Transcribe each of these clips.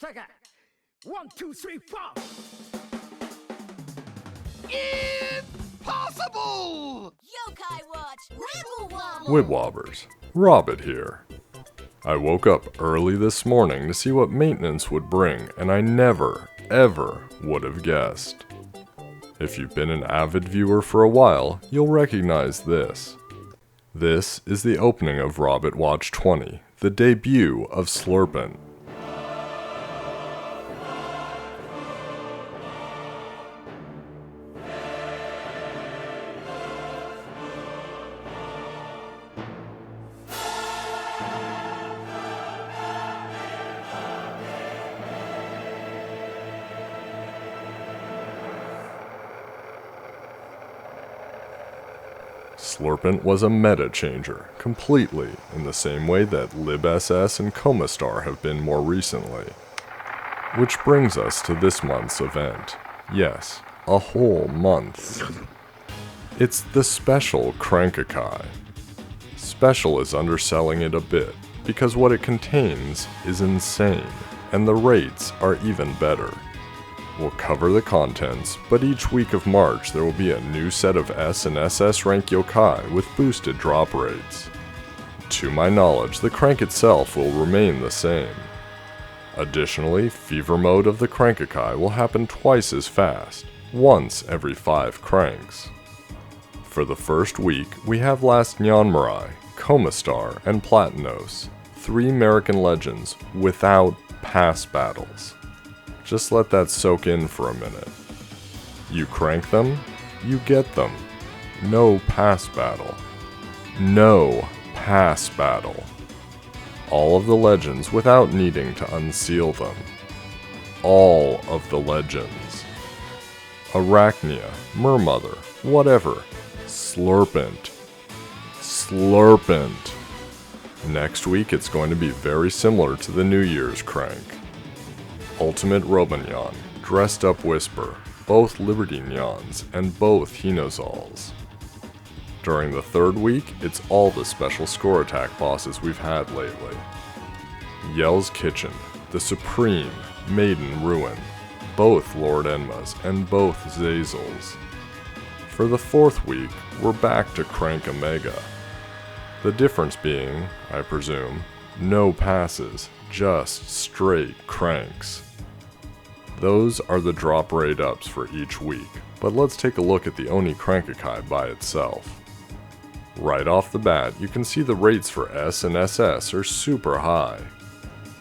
Stagger. 1, 2, 3, 4. Impossible! Yo-kai Watch! Wibble Wobble! Wibwobbers, Robbett here. I woke up early this morning to see what maintenance would bring, and I never, ever would have guessed. If you've been an avid viewer for a while, you'll recognize this. This is the opening of Robbett Watch 20, the debut of Slurpin. Slurpin was a meta changer, completely in the same way that libSS and Comastar have been more recently. Which brings us to this month's event. Yes, a whole month. It's the special Crank-a-kai. Special is underselling it a bit, because what it contains is insane, and the rates are even better. We'll cover the contents, but each week of March there will be a new set of S and SS-rank Yo-kai with boosted drop rates. To my knowledge, the crank itself will remain the same. Additionally, Fever Mode of the Crank-a-kai will happen twice as fast, once every 5 cranks. For the first week, we have Last Nyanmarai, Comastar, and Platinos, 3 Merican Legends without pass battles. Just let that soak in for a minute. You crank them, you get them. No pass battle. No pass battle. All of the legends without needing to unseal them. All of the legends. Arachnia, Mermother, whatever. Slurpint. Slurpint. Next week it's going to be very similar to the New Year's crank. Ultimate Robonyan, Dressed Up Whisper, both Liberty Nyans, and both Hinozals. During the third week, it's all the special score attack bosses we've had lately. Yell's Kitchen, the Supreme, Maiden Ruin, both Lord Enmas, and both Zazels. For the fourth week, we're back to Crank Omega. The difference being, I presume, no passes, just straight cranks. Those are the drop rate ups for each week, but let's take a look at the Oni Crank-a-kai by itself. Right off the bat, you can see the rates for S and SS are super high.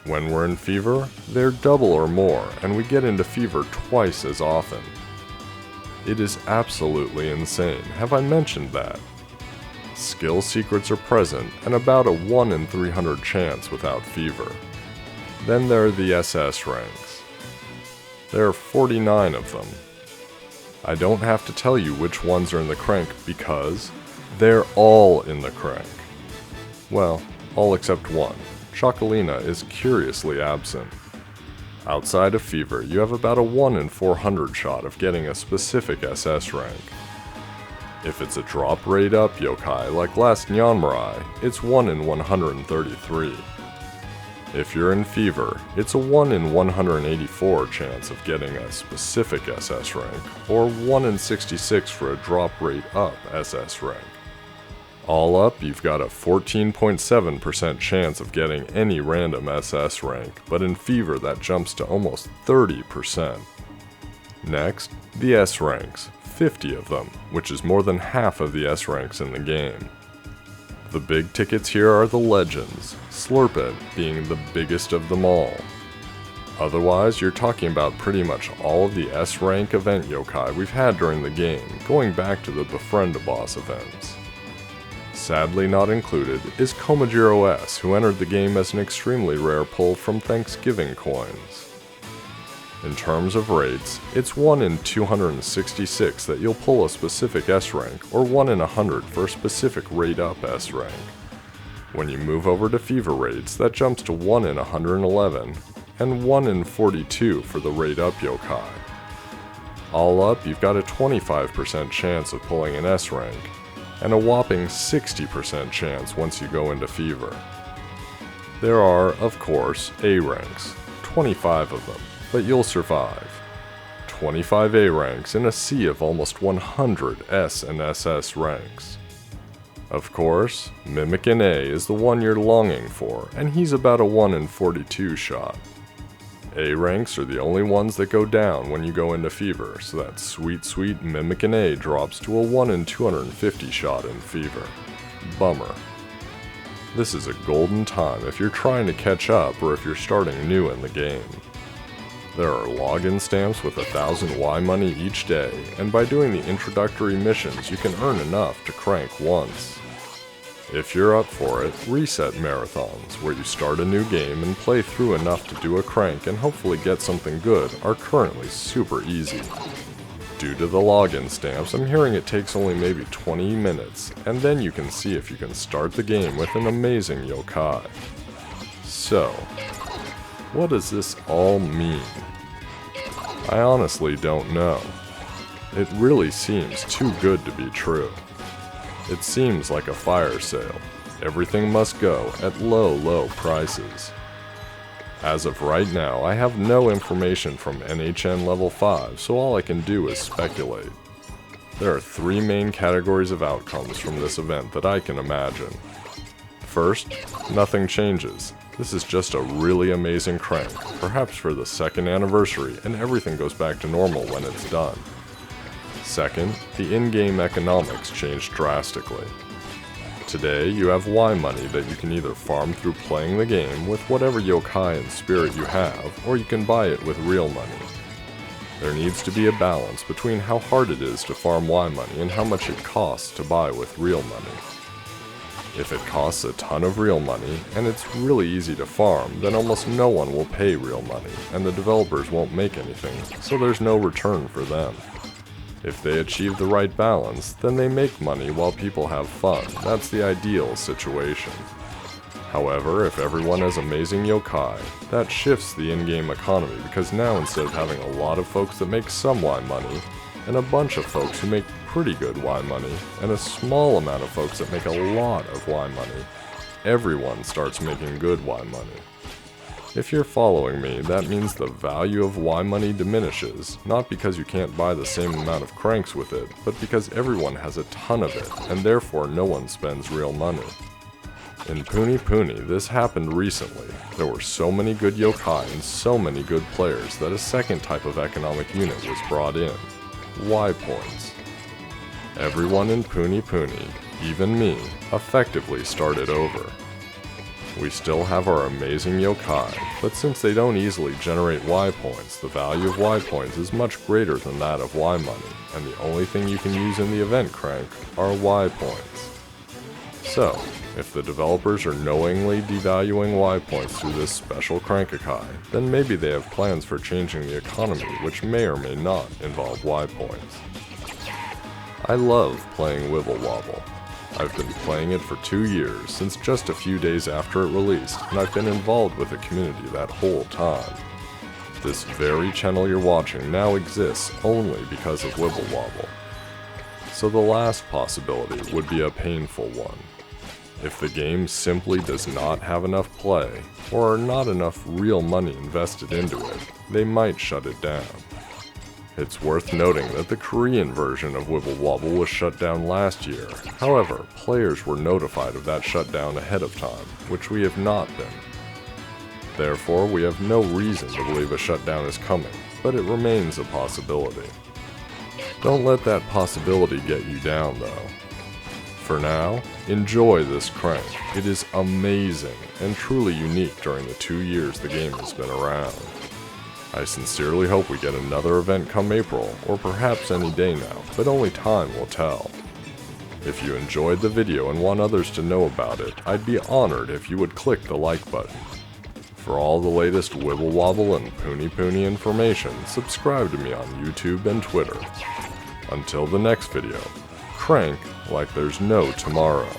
When we're in Fever, they're double or more, and we get into Fever twice as often. It is absolutely insane, have I mentioned that? Skill secrets are present, and about a 1 in 300 chance without Fever. Then there are the SS ranks. There are 49 of them. I don't have to tell you which ones are in the crank because they're all in the crank. Well, all except one. Chocolina is curiously absent. Outside of Fever, you have about a 1 in 400 shot of getting a specific SS rank. If it's a drop rate up yokai like Last Nyanmarai, it's 1 in 133. If you're in Fever, it's a 1 in 184 chance of getting a specific SS rank, or 1 in 66 for a drop rate up SS rank. All up, you've got a 14.7% chance of getting any random SS rank, but in Fever that jumps to almost 30%. Next, the S ranks, 50 of them, which is more than half of the S ranks in the game. The big tickets here are the legends, Slurpin being the biggest of them all. Otherwise, you're talking about pretty much all of the S-rank event yokai we've had during the game, going back to the Befriend-a-Boss events. Sadly not included is Komajiro S, who entered the game as an extremely rare pull from Thanksgiving coins. In terms of rates, it's 1 in 266 that you'll pull a specific S rank, or 1 in 100 for a specific rate up S rank. When you move over to Fever rates, that jumps to 1 in 111, and 1 in 42 for the rate up yokai. All up, you've got a 25% chance of pulling an S rank, and a whopping 60% chance once you go into Fever. There are, of course, A ranks, 25 of them, but you'll survive. 25 A ranks in a sea of almost 100 S and SS ranks. Of course, Merican A is the one you're longing for, and he's about a 1 in 42 shot. A ranks are the only ones that go down when you go into fever, so that sweet Merican A drops to a 1 in 250 shot in fever. Bummer. This is a golden time if you're trying to catch up or if you're starting new in the game. There are login stamps with 1,000 Y money each day, and by doing the introductory missions you can earn enough to crank once. If you're up for it, reset marathons, where you start a new game and play through enough to do a crank and hopefully get something good, are currently super easy. Due to the login stamps, I'm hearing it takes only maybe 20 minutes, and then you can see if you can start the game with an amazing yokai. So, what does this all mean? I honestly don't know. It really seems too good to be true. It seems like a fire sale. Everything must go at low prices. As of right now, I have no information from NHN level 5, so all I can do is speculate. There are 3 main categories of outcomes from this event that I can imagine. First, nothing changes. This is just a really amazing crank, perhaps for the 2nd anniversary, and everything goes back to normal when it's done. Second, the in-game economics change drastically. Today, you have Y money that you can either farm through playing the game with whatever yokai and spirit you have, or you can buy it with real money. There needs to be a balance between how hard it is to farm Y money and how much it costs to buy with real money. If it costs a ton of real money, and it's really easy to farm, then almost no one will pay real money, and the developers won't make anything, so there's no return for them. If they achieve the right balance, then they make money while people have fun. That's the ideal situation. However, if everyone has amazing yokai, that shifts the in-game economy, because now instead of having a lot of folks that make some Y money, and a bunch of folks who make pretty good Y money, and a small amount of folks that make a lot of Y money, everyone starts making good Y money. If you're following me, that means the value of Y money diminishes, not because you can't buy the same amount of cranks with it, but because everyone has a ton of it, and therefore no one spends real money. In Puni, this happened recently. There were so many good yokai and so many good players that a second type of economic unit was brought in. Y points. Everyone in Puni, even me, effectively started over. We still have our amazing yokai, but since they don't easily generate Y points, the value of Y points is much greater than that of Y money, and the only thing you can use in the event crank are Y points. So, if the developers are knowingly devaluing Y points through this special Crank-a-kai, then maybe they have plans for changing the economy which may or may not involve Y points. I love playing Wibble Wobble. I've been playing it for 2 years, since just a few days after it released, and I've been involved with the community that whole time. This very channel you're watching now exists only because of Wibble Wobble. So the last possibility would be a painful one. If the game simply does not have enough play, or not enough real money invested into it, they might shut it down. It's worth noting that the Korean version of Wibble Wobble was shut down last year. However, players were notified of that shutdown ahead of time, which we have not been. Therefore, we have no reason to believe a shutdown is coming, but it remains a possibility. Don't let that possibility get you down, though. For now, enjoy this crank. It is amazing and truly unique during the 2 years the game has been around. I sincerely hope we get another event come April, or perhaps any day now, but only time will tell. If you enjoyed the video and want others to know about it, I'd be honored if you would click the like button. For all the latest Wibble Wobble and Puni information, subscribe to me on YouTube and Twitter. Until the next video, crank like there's no tomorrow.